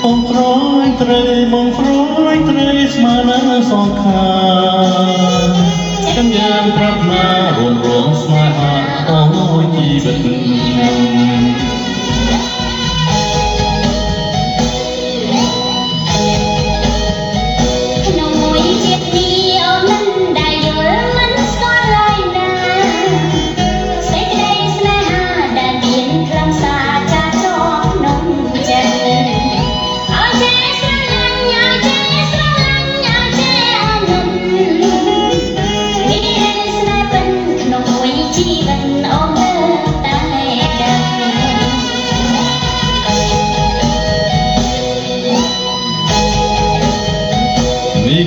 បងត្រយត្រីបងត្រយត្រីស្មើនឹងសងខាកញ្ញាប្រាថ្នារួមរងស្នេហាអូយជីវិតនេះ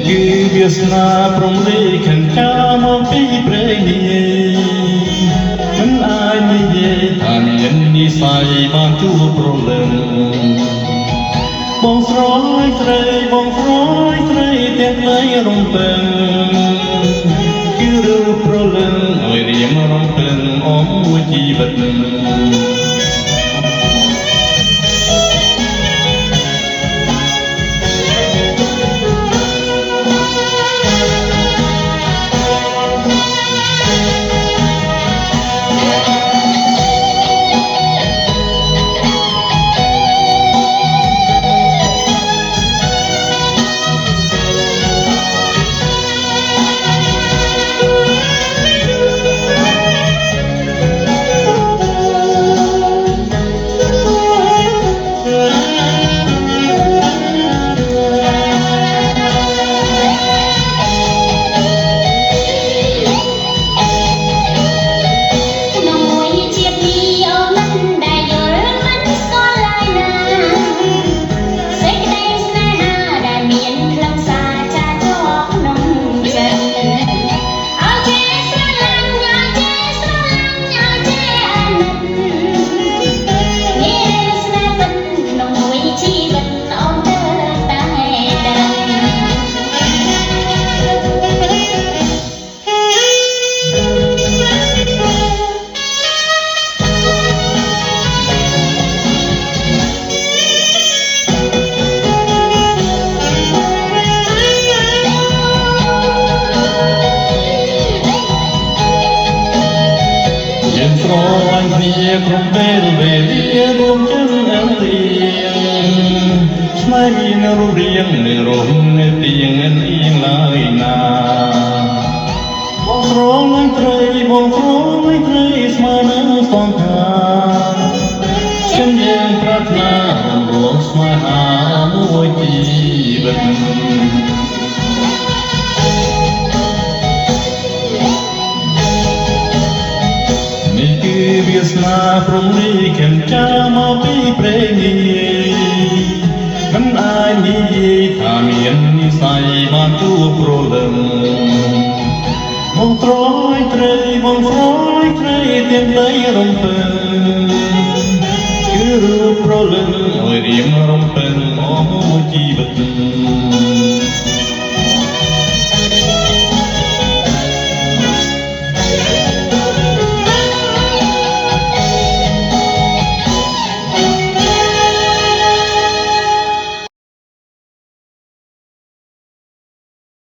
គឺវាសនាព្រមលីខិនចាមកពីព្រេងនិយាយមិនអាចនិយាយថាមាននិស័យបានជួបប្រលឹងបងស្រោយត្រីបងស្រោយត្រីទាំងក្ដីរំពឹងគឺរឿងប្រលឹងឲ្យរៀងរំពឹងអស់មួយជីវិតស្រឡាញ់គ្នាគ្រប់ពេលវេលារួមចិត្តអលៀងស្នេហ៍មានរូបរាងនឹងរំនៅទៀងអៀងឡើយណាបងស្រឡាញ់ត្រីបងស្រឡាញ់ត្រីស្មើនឹងសងខាខ្ញុំយើងប្រាថ្នារំស្នេហាមួយជីវិតវាសនាព្រមលីខិនចាមកពីព្រេងនិយាយមិនអាចនិយាយថាមាននិស័យបានជួបប្រលឹងបងស្រោយត្រីបងស្រោយត្រីទាំងក្ដីរំពឹងគឺរូបប្រលឹងឲ្យរៀងរំពឹងអស់មួយជីវិត